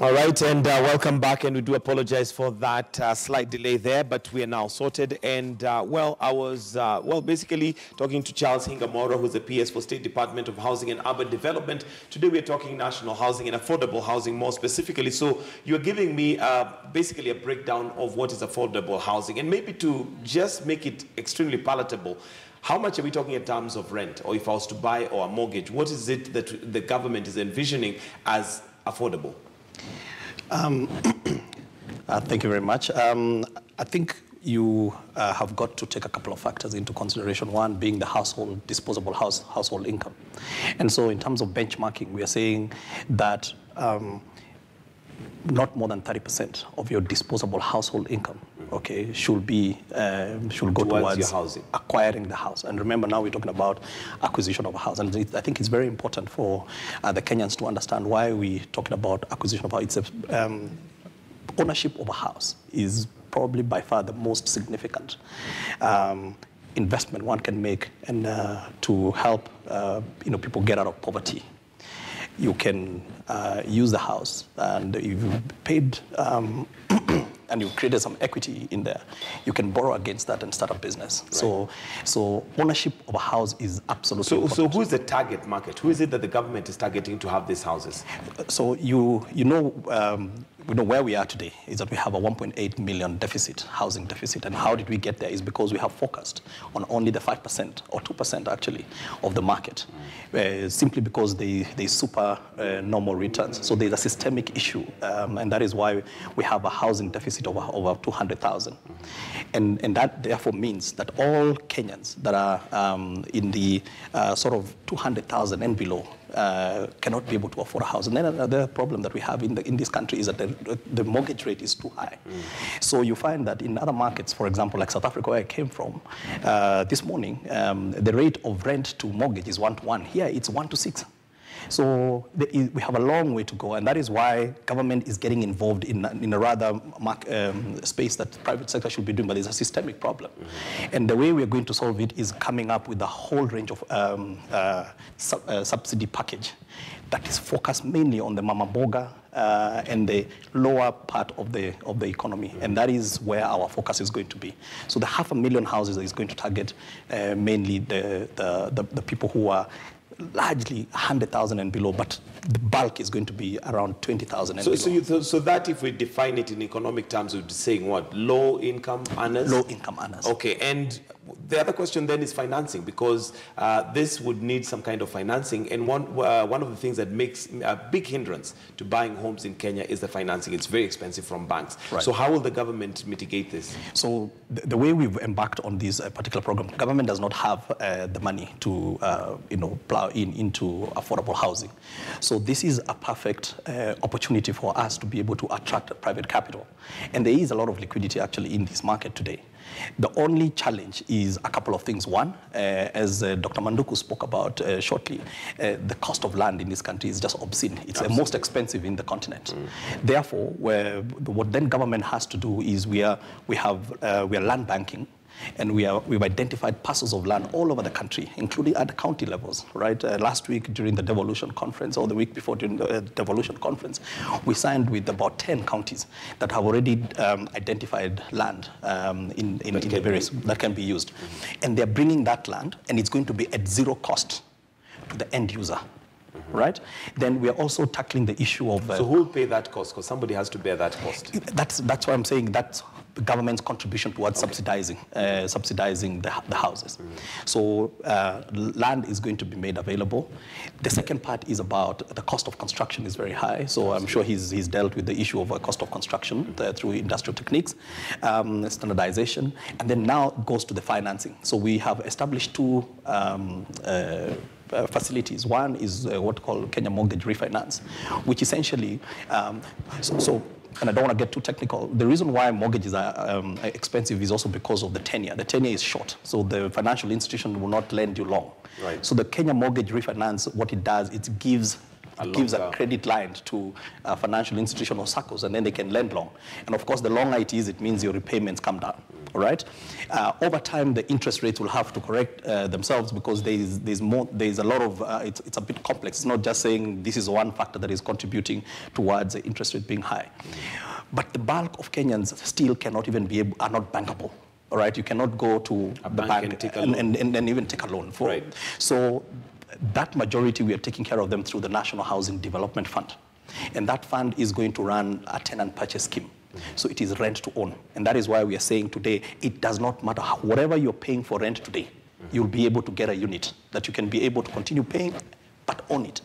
All right, and welcome back, and we do apologize for that slight delay there, but we are now sorted. And well, I was basically talking to Charles Hingamora, who's the PS for State Department of Housing and Urban Development. Today we're talking national housing and affordable housing more specifically. So you're giving me basically a breakdown of what is affordable housing, and maybe to just make it extremely palatable, how much are we talking in terms of rent, or if I was to buy or a mortgage, what is it that the government is envisioning as affordable? Thank you very much. I think you have got to take a couple of factors into consideration. One being the disposable household income. And so in terms of benchmarking, we are saying that not more than 30% of your disposable household income, okay, should go towards your housing, acquiring the house. And remember, now we're talking about acquisition of a house. And I think it's very important for the Kenyans to understand why we're talking about acquisition of a house. Ownership of a house is probably by far the most significant investment one can make, and to help people get out of poverty. You can use the house, and if you paid and you've created some equity in there, you can borrow against that and start a business. Right. So ownership of a house is absolutely important. So who is the target market? Who is it that the government is targeting to have these houses? So we know where we are today is that we have a 1.8 million housing deficit. And how did we get there is because we have focused on only the 5% or 2% actually of the market, simply because there's super normal returns. So there's a systemic issue, and that is why we have a housing deficit of over 200,000. And that therefore means that all Kenyans that are in the sort of 200,000 and below cannot be able to afford a house. And then another problem that we have in this country is that the mortgage rate is too high. So you find that in other markets, for example, like South Africa, where I came from, this morning, the rate of rent to mortgage is 1-to-1. Here, it's 1-to-6. So we have a long way to go, and that is why government is getting involved in a rather space that the private sector should be doing, but there's a systemic problem. And the way we're going to solve it is coming up with a whole range of subsidy package that is focused mainly on the mama boga and the lower part of the economy, and that is where our focus is going to be. So the 500,000 houses is going to target mainly the people who are largely 100,000 and below, but the bulk is going to be around 20,000 and below. So that, if we define it in economic terms, we'd be saying what? Low income earners? Low income earners. Okay, and the other question then is financing, because this would need some kind of financing, and one of the things that makes a big hindrance to buying homes in Kenya is the financing. It's very expensive from banks. Right. So how will the government mitigate this? So the way we've embarked on this particular program, government does not have the money to plow into affordable housing. So this is a perfect opportunity for us to be able to attract private capital. And there is a lot of liquidity actually in this market today. The only challenge is a couple of things. One, as Dr. Manduku spoke about shortly, the cost of land in this country is just obscene. It's the most expensive in the continent. Therefore, what then government has to do is we are land banking. And we've identified parcels of land all over the country, including at the county levels, right? Last week during the devolution conference, or the week before during the devolution conference, we signed with about 10 counties that have already identified land in the various that can be used. And they're bringing that land, and it's going to be at zero cost to the end user. Right? Then we are also tackling the issue of... so who will pay that cost? Because somebody has to bear that cost. That's what I'm saying. That's the government's contribution towards subsidizing the houses. So land is going to be made available. The second part is about the cost of construction is very high. So I'm sure he's dealt with the issue of cost of construction through industrial techniques, standardization, and then now it goes to the financing. So we have established two facilities. One is what we call Kenya Mortgage Refinance, which essentially, and I don't want to get too technical, the reason why mortgages are expensive is also because of the tenure. The tenure is short, so the financial institution will not lend you long. Right. So the Kenya Mortgage Refinance, what it does, it gives gives a credit line to a financial institution or SACCOs, and then they can lend long. And of course, the longer it is, it means your repayments come down. All right. Over time, the interest rates will have to correct themselves because there's a lot of it's a bit complex. It's not just saying this is one factor that is contributing towards the interest rate being high, but the bulk of Kenyans still cannot even are not bankable. All right, you cannot go to the bank and even take a loan for. Right. So that majority, we are taking care of them through the National Housing Development Fund, and that fund is going to run a tenant purchase scheme. So it is rent to own. And that is why we are saying today, it does not matter whatever you're paying for rent today, you'll be able to get a unit that you can be able to continue paying, but own it.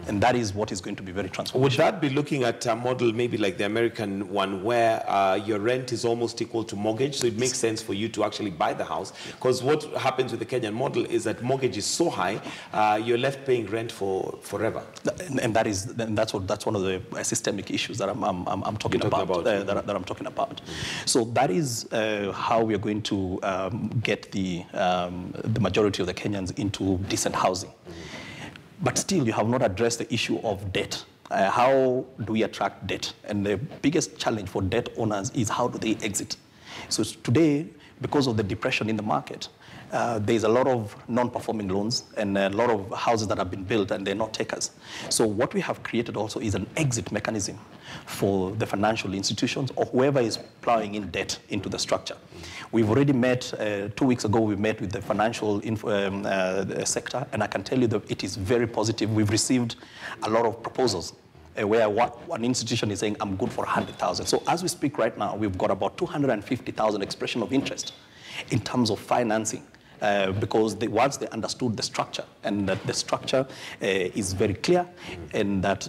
And that is what is going to be very transformational. Would that be looking at a model maybe like the American one where your rent is almost equal to mortgage, so it makes sense for you to actually buy the house? Because what happens with the Kenyan model is that mortgage is so high, you're left paying rent for forever. And that's one of the systemic issues that I'm talking about. That I'm talking about. So that is how we are going to get the majority of the Kenyans into decent housing. But still, you have not addressed the issue of debt. How do we attract debt? And the biggest challenge for debt owners is how do they exit? So today, because of the depression in the market, there's a lot of non-performing loans and a lot of houses that have been built and they're not takers. So what we have created also is an exit mechanism for the financial institutions or whoever is plowing in debt into the structure. We've already met, 2 weeks ago, we met with the financial sector, and I can tell you that it is very positive. We've received a lot of proposals where one institution is saying, I'm good for 100,000. So as we speak right now, we've got about 250,000 expression of interest in terms of financing. Because once they understood the structure, and that the structure is very clear, and that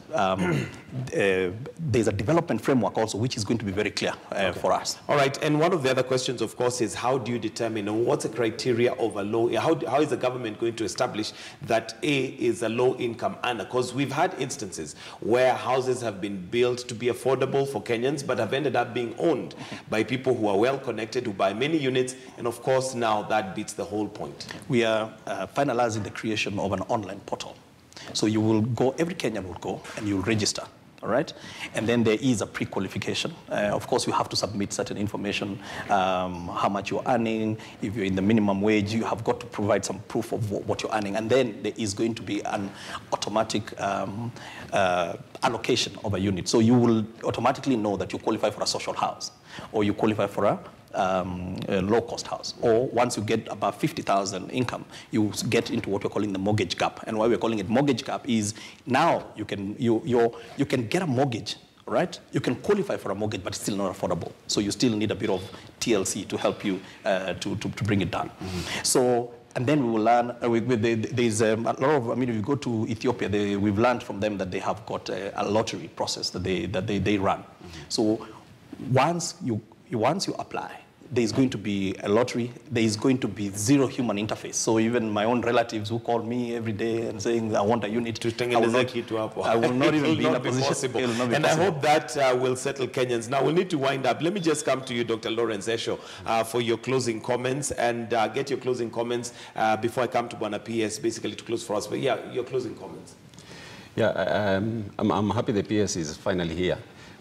there's a development framework also, which is going to be very clear for us. All right, and one of the other questions, of course, is how do you determine, what's the criteria of a low, how is the government going to establish that A is a low-income earner? Because we've had instances where houses have been built to be affordable for Kenyans, but have ended up being owned by people who are well-connected, who buy many units, and of course, now that beats the whole point. We are finalizing the creation of an online portal. So you will go, every Kenyan will go and you'll register, all right? And then there is a pre-qualification. Of course, you have to submit certain information, how much you're earning. If you're in the minimum wage, you have got to provide some proof of what you're earning. And then there is going to be an automatic allocation of a unit. So you will automatically know that you qualify for a social house or you qualify for a low-cost house, or once you get above 50,000 income, you get into what we're calling the mortgage gap. And why we're calling it mortgage gap is now you can get a mortgage, right? You can qualify for a mortgage, but it's still not affordable. So you still need a bit of TLC to help you to bring it down. So. And then we will learn, there's a lot of, if you go to Ethiopia, we've learned from them that they have got a lottery process that they run. So once you apply, there's going to be a lottery, there is going to be zero human interface. So even my own relatives who call me every day and saying, I want a unit, I will not even be in a position. And I hope that will settle Kenyans. Now, we'll need to wind up. Let me just come to you, Dr. Lawrence Esho, for your closing comments, and get your closing comments before I come to Bwana PS, basically to close for us. But yeah, your closing comments. Yeah, I'm happy the PS is finally here.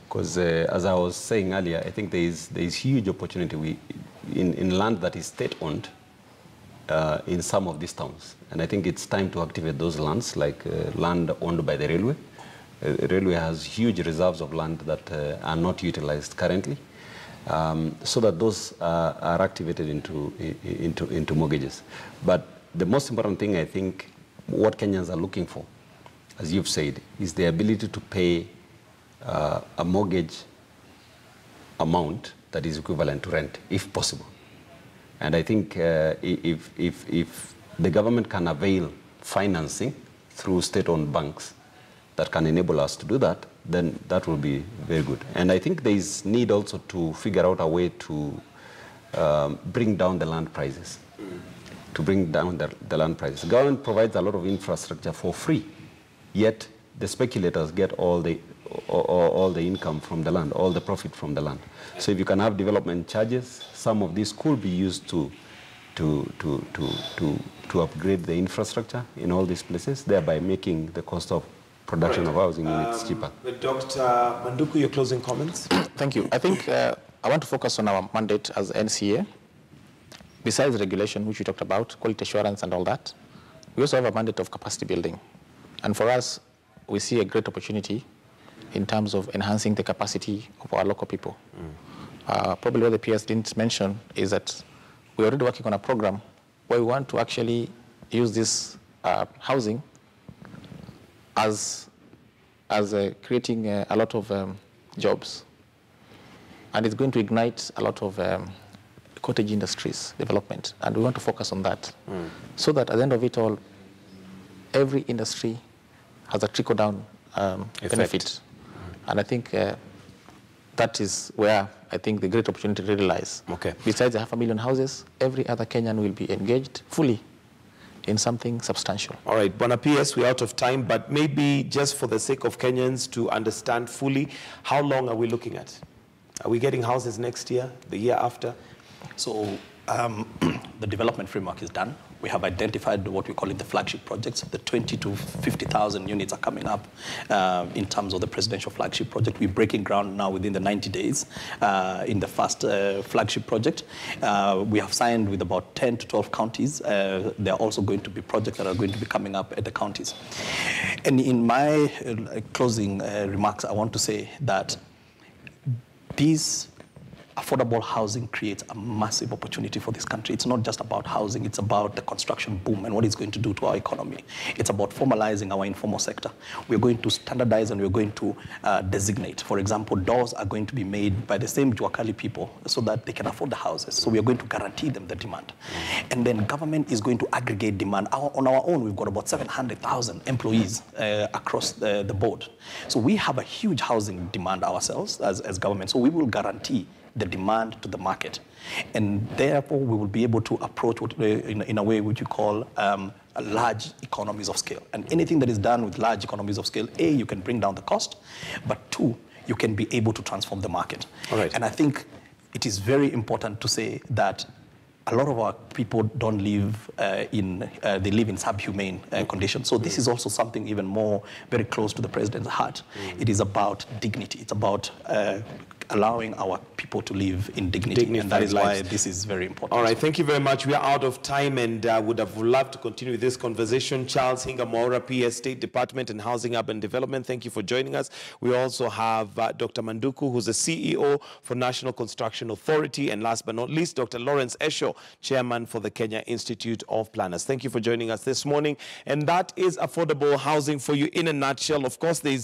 Because as I was saying earlier, I think there is huge opportunity in land that is state-owned in some of these towns. And I think it's time to activate those lands, like land owned by the railway. The railway has huge reserves of land that are not utilized currently, so that those are activated into mortgages. But the most important thing, I think, what Kenyans are looking for, as you've said, is the ability to pay a mortgage amount that is equivalent to rent, if possible. And I think if the government can avail financing through state-owned banks that can enable us to do that, then that will be very good. And I think there is need also to figure out a way to bring down the land prices, The land prices. The government provides a lot of infrastructure for free, yet the speculators get all the income from the land, all the profit from the land. So if you can have development charges, some of these could be used to upgrade the infrastructure in all these places, thereby making the cost of production of housing units cheaper. Dr. Manduku, your closing comments? Thank you. I think I want to focus on our mandate as NCA. Besides regulation, which we talked about, quality assurance and all that, we also have a mandate of capacity building. And for us, we see a great opportunity in terms of enhancing the capacity of our local people. Probably what the PS didn't mention is that we're already working on a program where we want to actually use this housing as creating a lot of jobs. And it's going to ignite a lot of cottage industries development. And we want to focus on that so that at the end of it all, every industry has a trickle-down benefit. And I think that is where I think the great opportunity really lies. Okay. Besides the 500,000 houses, every other Kenyan will be engaged fully in something substantial. All right, Bwana PS, we're out of time, but maybe just for the sake of Kenyans to understand fully, how long are we looking at? Are we getting houses next year, the year after? So the development framework is done. We have identified what we call it the flagship projects. The 20 to 50,000 units are coming up in terms of the presidential flagship project. We're breaking ground now within the 90 days in the first flagship project. We have signed with about 10 to 12 counties. There are also going to be projects that are going to be coming up at the counties. And in my closing remarks, I want to say that these affordable housing creates a massive opportunity for this country. It's not just about housing, it's about the construction boom and what it's going to do to our economy. It's about formalizing our informal sector. We're going to standardize and we're going to designate. For example, doors are going to be made by the same Juakali people so that they can afford the houses. So we are going to guarantee them the demand. And then government is going to aggregate demand. On our own, we've got about 700,000 employees across the board. So we have a huge housing demand ourselves as government. So we will guarantee the demand to the market. And therefore, we will be able to approach what, in a way which you call large economies of scale. And anything that is done with large economies of scale, A, you can bring down the cost, but two, you can be able to transform the market. All right. And I think it is very important to say that a lot of our people don't live they live in subhumane conditions. So this is also something even more very close to the president's heart. It is about dignity. It's about allowing our people to live in dignity. And that is why this is very important. All right, thank you very much. We are out of time and would have loved to continue this conversation. Charles Hingamora, PS, State Department and Housing Urban Development, thank you for joining us. We also have Dr. Manduku, who's the CEO for National Construction Authority. And last but not least, Dr. Lawrence Esho, Chairman for the Kenya Institute of Planners. Thank you for joining us this morning. And that is affordable housing for you in a nutshell. Of course, there's